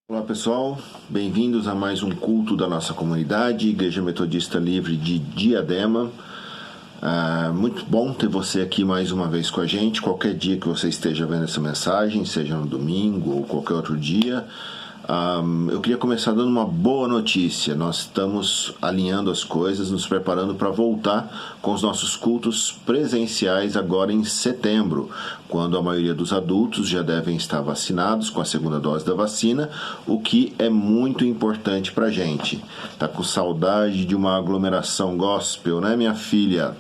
Olá pessoal, bem-vindos a mais um culto da nossa comunidade, Igreja Metodista Livre de Diadema. Muito bom ter você aqui mais uma vez com a gente. Qualquer dia que você esteja vendo essa mensagem, seja no domingo ou qualquer outro dia, eu queria começar dando uma boa notícia. Nós estamos alinhando as coisas, nos preparando para voltar com os nossos cultos presenciais agora em setembro, quando a maioria dos adultos já devem estar vacinados com a segunda dose da vacina, o que é muito importante para a gente. Tá com saudade de uma aglomeração gospel, né, minha filha?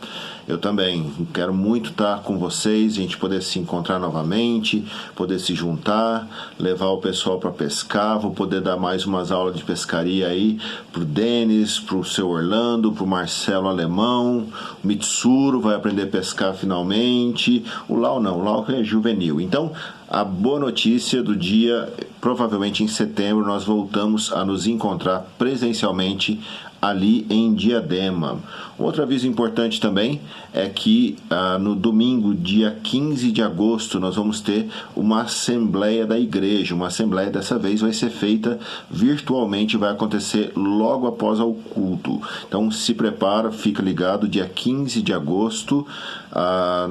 Eu também quero muito estar com vocês, a gente poder se encontrar novamente, poder se juntar, levar o pessoal para pescar. Vou poder dar mais umas aulas de pescaria aí pro Denis, pro seu Orlando, pro Marcelo Alemão. O Mitsuru vai aprender a pescar finalmente. O Lau não, o Lau é juvenil. Então, a boa notícia do dia, provavelmente em setembro, nós voltamos a nos encontrar presencialmente ali em Diadema. Outro aviso importante também é que no domingo, dia 15 de agosto, nós vamos ter uma assembleia da igreja. Uma assembleia dessa vez vai ser feita virtualmente, vai acontecer logo após o culto. Então se prepara, fica ligado, dia 15 de agosto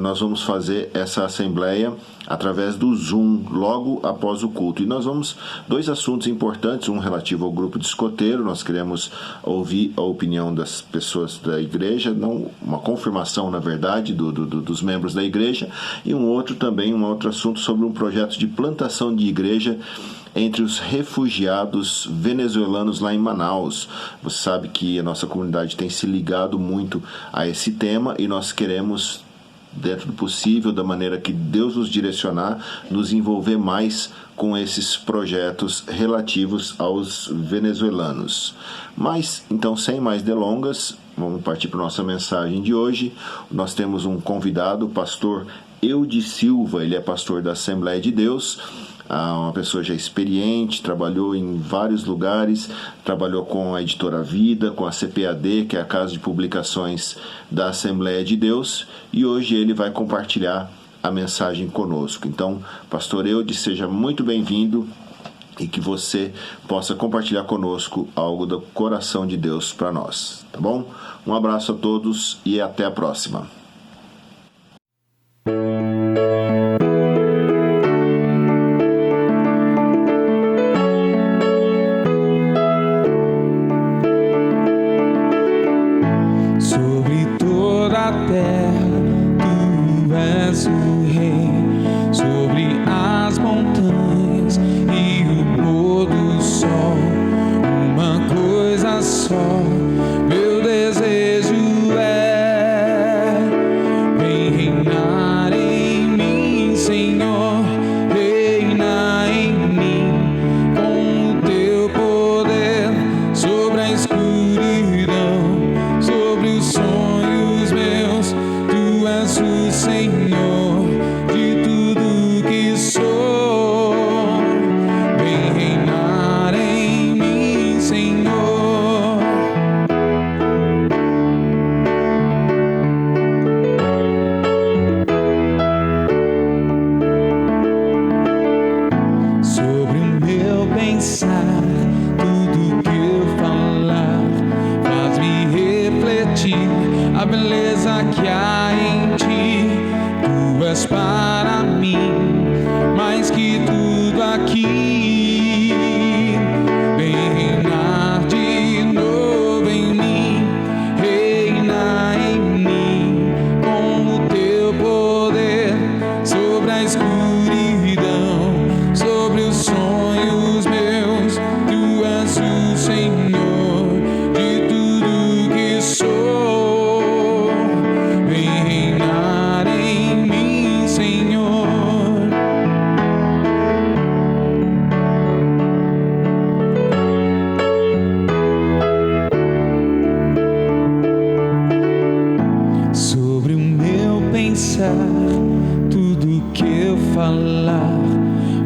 nós vamos fazer essa assembleia através do Zoom, logo após o culto. E nós vamos, dois assuntos importantes, um relativo ao grupo de escoteiro. Nós queremos ouvir a opinião das pessoas da igreja, não uma confirmação, na verdade, dos membros da igreja, e um outro assunto sobre um projeto de plantação de igreja entre os refugiados venezuelanos lá em Manaus. Você sabe que a nossa comunidade tem se ligado muito a esse tema e nós queremos, dentro do possível, da maneira que Deus nos direcionar, nos envolver mais com esses projetos relativos aos venezuelanos. Mas, então, sem mais delongas, vamos partir para a nossa mensagem de hoje. Nós temos um convidado, o pastor Eude Silva. Ele é pastor da Assembleia de Deus, uma pessoa já experiente, trabalhou em vários lugares, trabalhou com a Editora Vida, com a CPAD, que é a Casa de Publicações da Assembleia de Deus, e hoje ele vai compartilhar a mensagem conosco. Então, pastor Eude, seja muito bem-vindo e que você possa compartilhar conosco algo do coração de Deus para nós, tá bom? Um abraço a todos e até a próxima.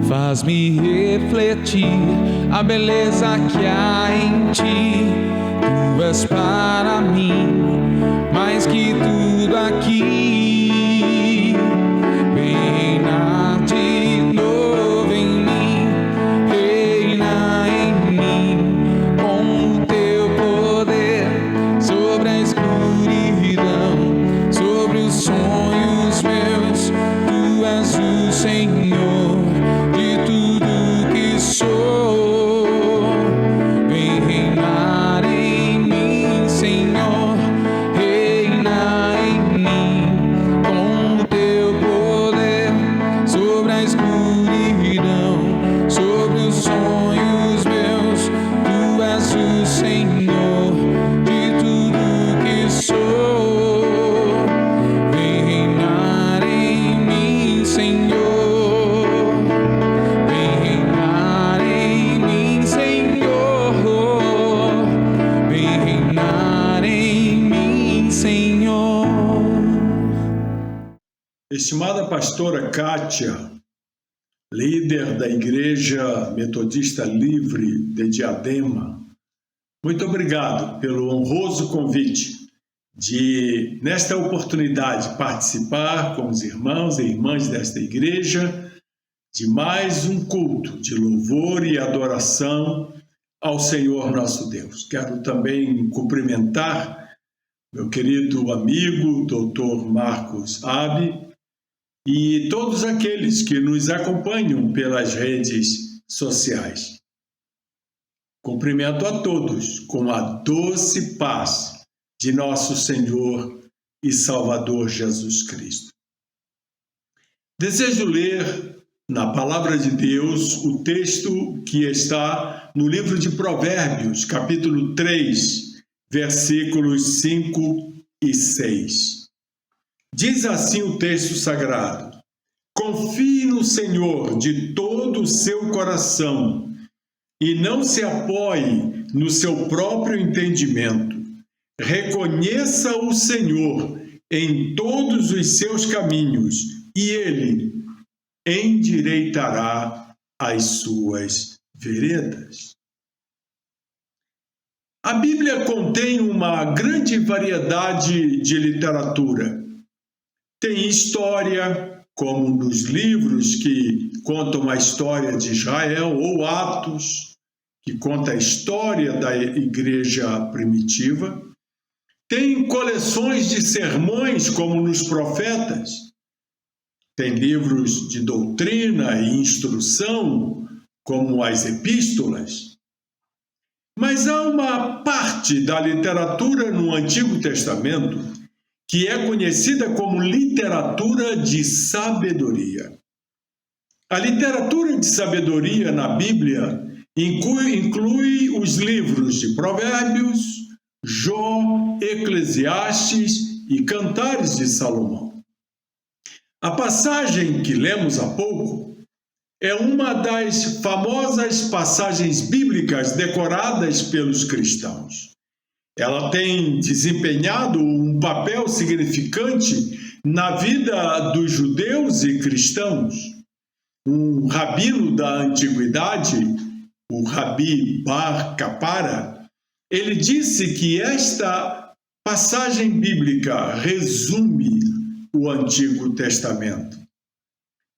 Faz-me refletir a beleza que há em ti. Tu és para mim mais que tudo aqui. Vem reinar de novo em mim, reina Senhor, de tudo que sou. Vem reinar em mim, Senhor, reina em mim, com o teu poder sobre a escuridão, sobre os sonhos meus. Tu és o Senhor de tudo que sou. Vem reinar em mim, Senhor. Vem reinar em mim, Senhor. Vem reinar em mim, Senhor. Estimada pastora Kátia, líder da Igreja Metodista Livre de Diadema, muito obrigado pelo honroso convite de, nesta oportunidade, participar com os irmãos e irmãs desta igreja de mais um culto de louvor e adoração ao Senhor nosso Deus. Quero também cumprimentar meu querido amigo, Dr. Marcos Abi, e todos aqueles que nos acompanham pelas redes sociais. Cumprimento a todos com a doce paz de nosso Senhor e Salvador Jesus Cristo. Desejo ler na Palavra de Deus o texto que está no livro de Provérbios, capítulo 3, versículos 5 e 6. Diz assim o texto sagrado: confie no Senhor de todo o seu coração e não se apoie no seu próprio entendimento. Reconheça o Senhor em todos os seus caminhos e Ele endireitará as suas veredas. A Bíblia contém uma grande variedade de literatura. Tem história, como nos livros que contam a história de Israel, ou Atos, que conta a história da igreja primitiva. Tem coleções de sermões, como nos profetas. Tem livros de doutrina e instrução, como as epístolas. Mas há uma parte da literatura no Antigo Testamento que é conhecida como literatura de sabedoria. A literatura de sabedoria na Bíblia inclui os livros de Provérbios, Jó, Eclesiastes e Cantares de Salomão. A passagem que lemos há pouco é uma das famosas passagens bíblicas decoradas pelos cristãos. Ela tem desempenhado um papel significante na vida dos judeus e cristãos. Um rabino da antiguidade, o Rabi Bar Kapara, ele disse que esta passagem bíblica resume o Antigo Testamento.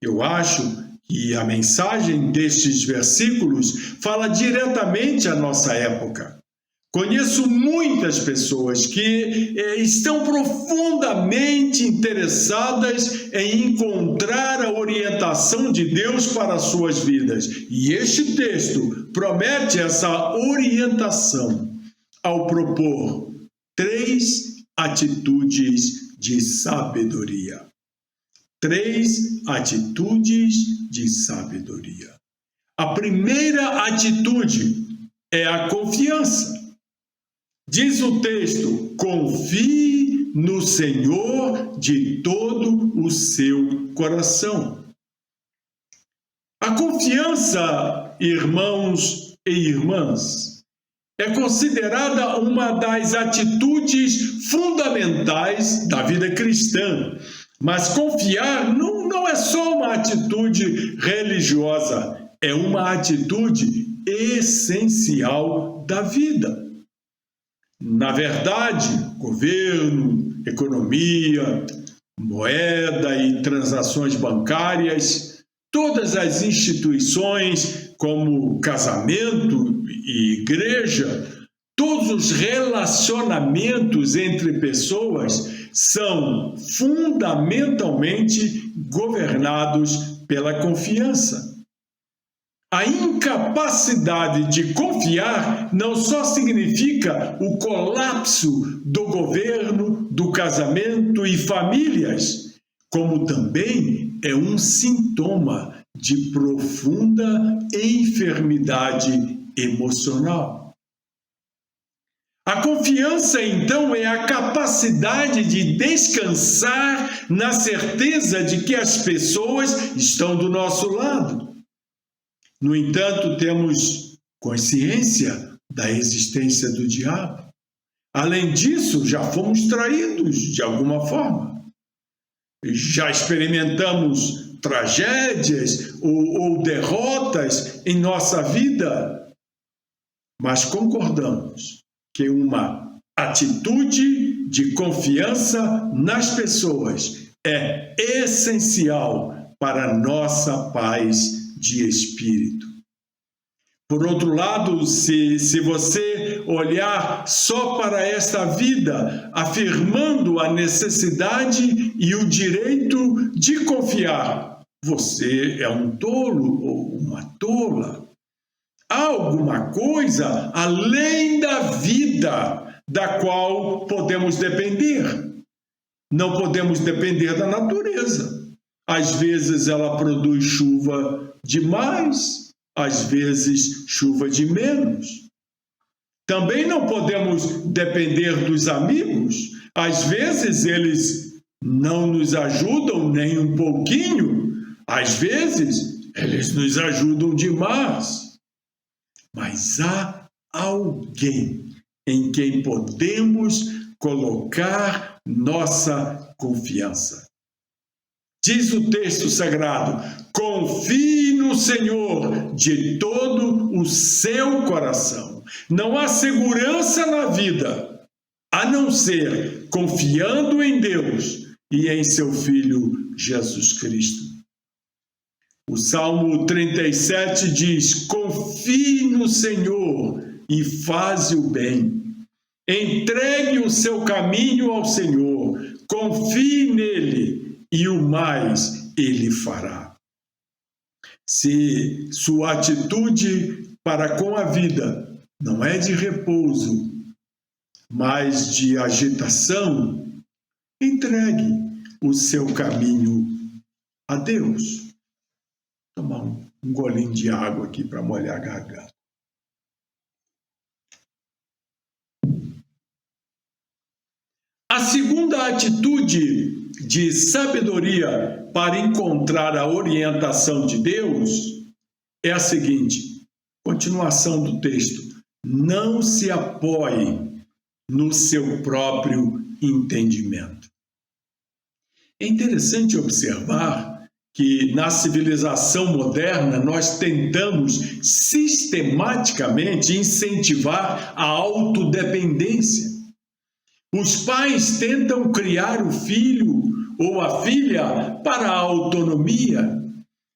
Eu acho que a mensagem destes versículos fala diretamente à nossa época. Conheço muitas pessoas que estão profundamente interessadas em encontrar a orientação de Deus para as suas vidas. E este texto promete essa orientação ao propor 3 atitudes de sabedoria. 3 atitudes de sabedoria. A primeira atitude é a confiança. Diz o texto: confie no Senhor de todo o seu coração. A confiança, irmãos e irmãs, é considerada uma das atitudes fundamentais da vida cristã. Mas confiar não é só uma atitude religiosa, é uma atitude essencial da vida. Na verdade, governo, economia, moeda e transações bancárias, todas as instituições como casamento e igreja, todos os relacionamentos entre pessoas são fundamentalmente governados pela confiança. A incapacidade de confiar não só significa o colapso do governo, do casamento e famílias, como também é um sintoma de profunda enfermidade emocional. A confiança, então, é a capacidade de descansar na certeza de que as pessoas estão do nosso lado. No entanto, temos consciência da existência do diabo. Além disso, já fomos traídos de alguma forma. Já experimentamos tragédias ou derrotas em nossa vida, mas concordamos que uma atitude de confiança nas pessoas é essencial para a nossa paz de espírito. Por outro lado, se você olhar só para esta vida, afirmando a necessidade e o direito de confiar, você é um tolo ou uma tola. Há alguma coisa além da vida da qual podemos depender. Não podemos depender da natureza. Às vezes ela produz chuva demais, às vezes chuva de menos. Também não podemos depender dos amigos. Às vezes eles não nos ajudam nem um pouquinho. Às vezes eles nos ajudam demais. Mas há alguém em quem podemos colocar nossa confiança. Diz o texto sagrado: confie no Senhor de todo o seu coração. Não há segurança na vida, a não ser confiando em Deus e em seu Filho Jesus Cristo. O Salmo 37 diz: confie no Senhor e faze o bem. Entregue o seu caminho ao Senhor, confie nele e o mais ele fará. Se sua atitude para com a vida não é de repouso, mas de agitação, entregue o seu caminho a Deus. Vou tomar um golinho de água aqui para molhar a garganta. A segunda atitude de sabedoria para encontrar a orientação de Deus é a seguinte, continuação do texto: não se apoie no seu próprio entendimento. É interessante observar que na civilização moderna nós tentamos sistematicamente incentivar a autodependência. Os pais tentam criar o filho ou a filha para a autonomia.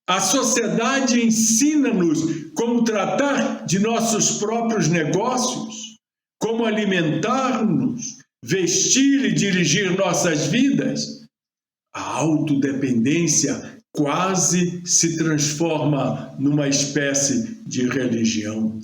A sociedade ensina-nos como tratar de nossos próprios negócios, como alimentar-nos, vestir e dirigir nossas vidas. A autodependência quase se transforma numa espécie de religião.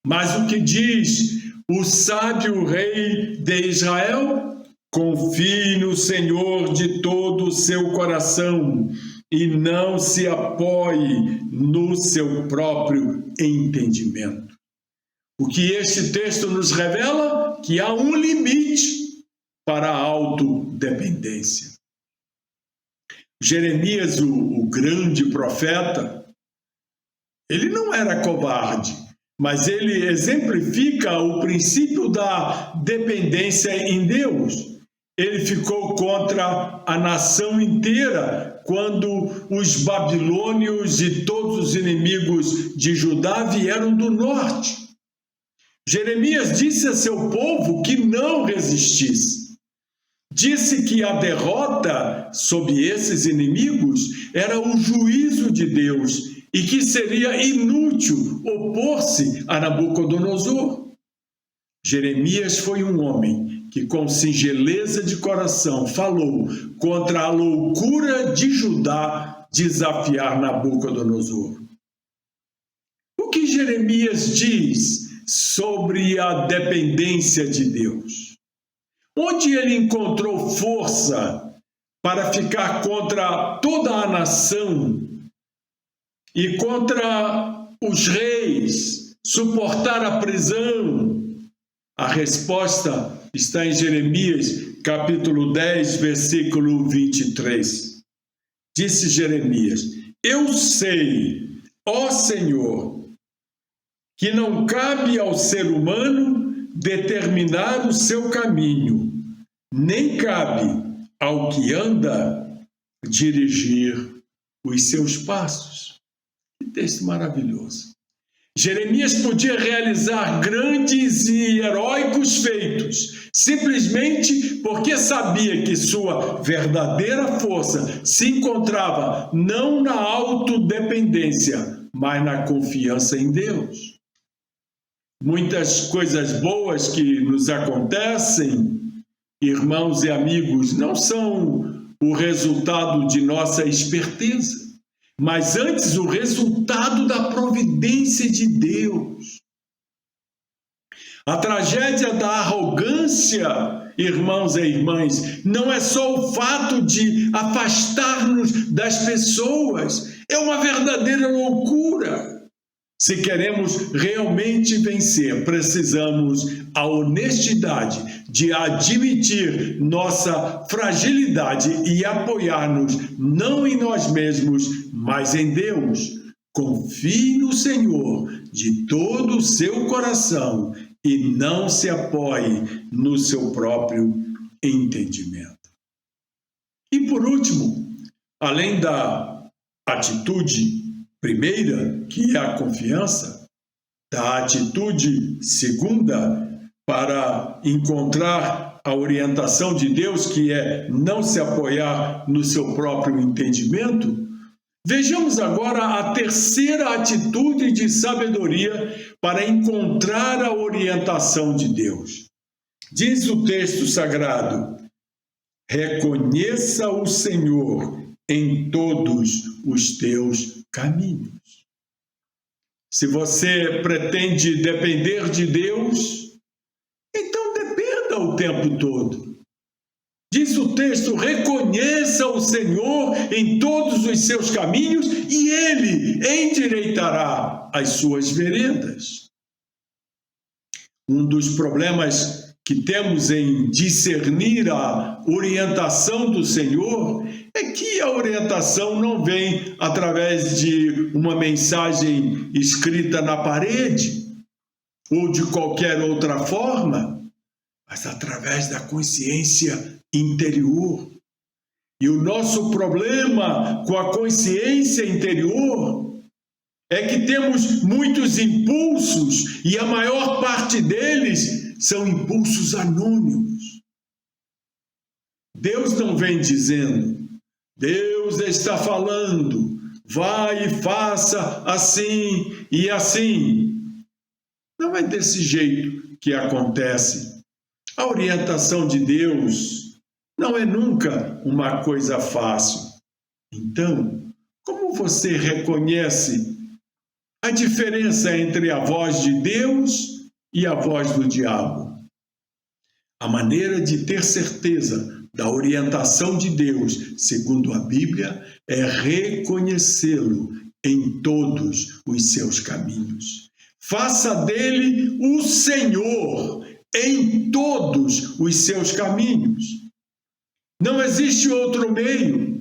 Mas o que diz o sábio rei de Israel? Confie no Senhor de todo o seu coração e não se apoie no seu próprio entendimento. O que este texto nos revela? Que há um limite para a autodependência. Jeremias, o grande profeta, ele não era covarde, mas ele exemplifica o princípio da dependência em Deus. Ele ficou contra a nação inteira quando os babilônios e todos os inimigos de Judá vieram do norte. Jeremias disse a seu povo que não resistisse. Disse que a derrota sob esses inimigos era o juízo de Deus e que seria inútil opor-se a Nabucodonosor. Jeremias foi um homem que, com singeleza de coração, falou contra a loucura de Judá desafiar Nabucodonosor. O que Jeremias diz sobre a dependência de Deus? Onde ele encontrou força para ficar contra toda a nação e contra os reis, suportar a prisão? A resposta está em Jeremias, capítulo 10, versículo 23. Disse Jeremias: eu sei, ó Senhor, que não cabe ao ser humano determinar o seu caminho, nem cabe ao que anda dirigir os seus passos. Que texto maravilhoso! Jeremias podia realizar grandes e heróicos feitos, simplesmente porque sabia que sua verdadeira força se encontrava não na autodependência, mas na confiança em Deus. Muitas coisas boas que nos acontecem, irmãos e amigos, não são o resultado de nossa esperteza, mas antes o resultado da providência de Deus. A tragédia da arrogância, irmãos e irmãs, não é só o fato de afastar-nos das pessoas, é uma verdadeira loucura. Se queremos realmente vencer, precisamos a honestidade de admitir nossa fragilidade e apoiar-nos não em nós mesmos, mas em Deus. Confie no Senhor de todo o seu coração e não se apoie no seu próprio entendimento. E por último, além da atitude primeira, que é a confiança, da atitude segunda, para encontrar a orientação de Deus, que é não se apoiar no seu próprio entendimento, vejamos agora a terceira atitude de sabedoria para encontrar a orientação de Deus. Diz o texto sagrado: reconheça o Senhor em todos os teus caminhos. Se você pretende depender de Deus, então dependa o tempo todo. Diz o texto: reconheça o Senhor em todos os seus caminhos e Ele endireitará as suas veredas. Um dos problemas que temos em discernir a orientação do Senhor é que a orientação não vem através de uma mensagem escrita na parede ou de qualquer outra forma, mas através da consciência interior. E o nosso problema com a consciência interior é que temos muitos impulsos e a maior parte deles são impulsos anônimos. Deus não vem dizendo: Deus está falando, vai e faça assim e assim. Não é desse jeito que acontece. A orientação de Deus não é nunca uma coisa fácil. Então, como você reconhece a diferença entre a voz de Deus e a voz do diabo? A maneira de ter certeza da orientação de Deus, segundo a Bíblia, é reconhecê-lo em todos os seus caminhos. Faça dele o Senhor em todos os seus caminhos. Não existe outro meio.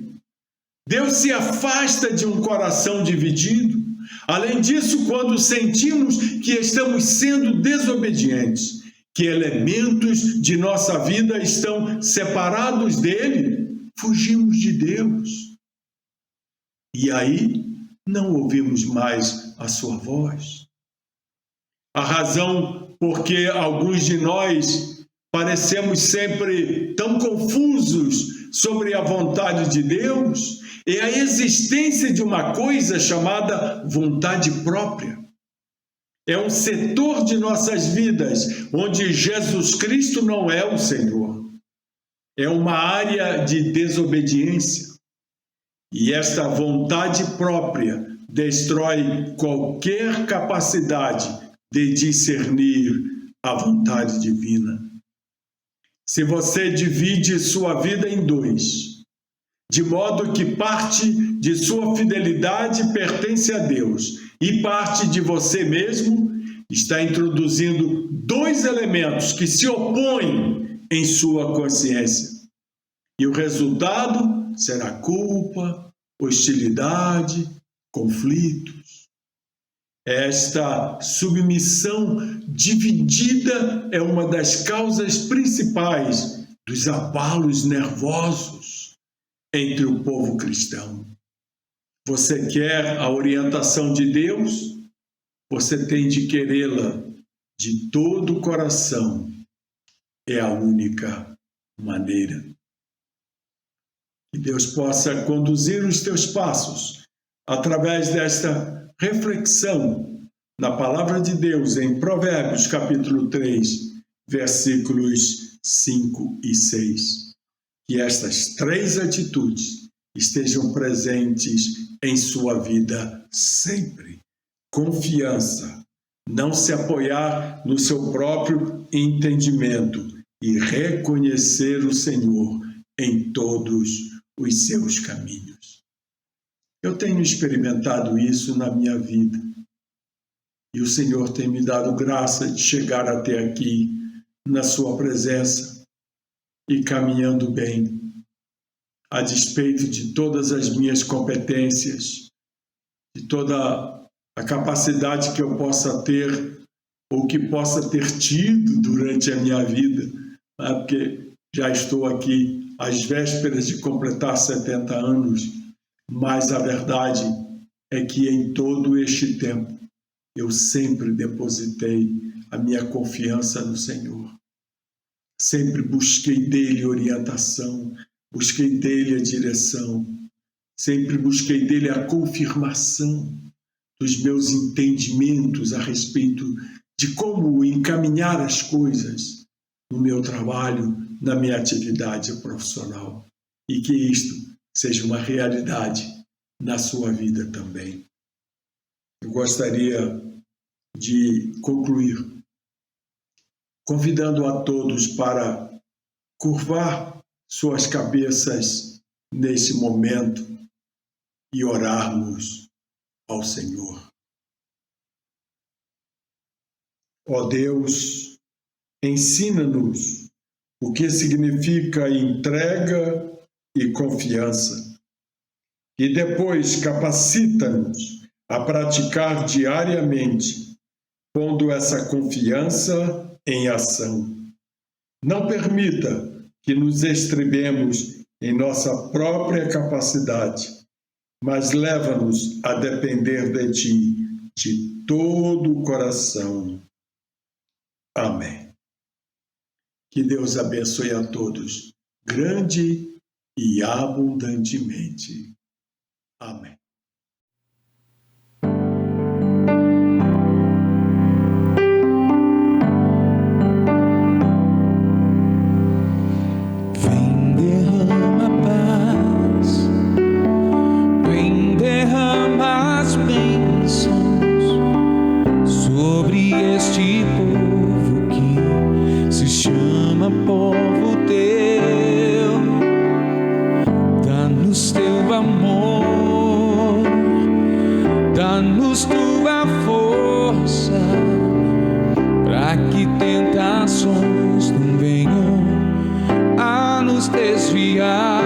Deus se afasta de um coração dividido. Além disso, quando sentimos que estamos sendo desobedientes, que elementos de nossa vida estão separados dele, fugimos de Deus. E aí não ouvimos mais a sua voz. A razão por que alguns de nós parecemos sempre tão confusos sobre a vontade de Deus é a existência de uma coisa chamada vontade própria. É um setor de nossas vidas onde Jesus Cristo não é o Senhor. É uma área de desobediência. E esta vontade própria destrói qualquer capacidade de discernir a vontade divina. Se você divide sua vida em dois, de modo que parte de sua fidelidade pertence a Deus e parte de você mesmo, está introduzindo dois elementos que se opõem em sua consciência. E o resultado será culpa, hostilidade, conflitos. Esta submissão dividida é uma das causas principais dos abalos nervosos entre o povo cristão. Você quer a orientação de Deus? Você tem de querê-la de todo o coração. É a única maneira. Que Deus possa conduzir os teus passos através desta reflexão na palavra de Deus em Provérbios capítulo 3, versículos 5 e 6. Que estas três atitudes estejam presentes em sua vida sempre. Confiança, não se apoiar no seu próprio entendimento e reconhecer o Senhor em todos os seus caminhos. Eu tenho experimentado isso na minha vida e o Senhor tem me dado graça de chegar até aqui na sua presença e caminhando bem, a despeito de todas as minhas competências, de toda a capacidade que eu possa ter ou que possa ter tido durante a minha vida, porque já estou aqui às vésperas de completar 70 anos, mas a verdade é que em todo este tempo eu sempre depositei a minha confiança no Senhor. Sempre busquei dele orientação, busquei dele a direção, sempre busquei dele a confirmação dos meus entendimentos a respeito de como encaminhar as coisas no meu trabalho, na minha atividade profissional, e que isto seja uma realidade na sua vida também. Eu gostaria de concluir convidando a todos para curvar suas cabeças nesse momento e orarmos ao Senhor. Ó Deus, ensina-nos o que significa entrega e confiança, e depois capacita-nos a praticar diariamente, pondo essa confiança em ação. Não permita que nos estribemos em nossa própria capacidade, mas leva-nos a depender de Ti de todo o coração. Amém. Que Deus abençoe a todos, grande e abundantemente. Amém. Vem, derrama paz, vem, derrama as bênçãos sobre este povo que se chama povo teu. Dá-nos teu amor, dá-nos tua força, para que tentações não venham a nos desviar.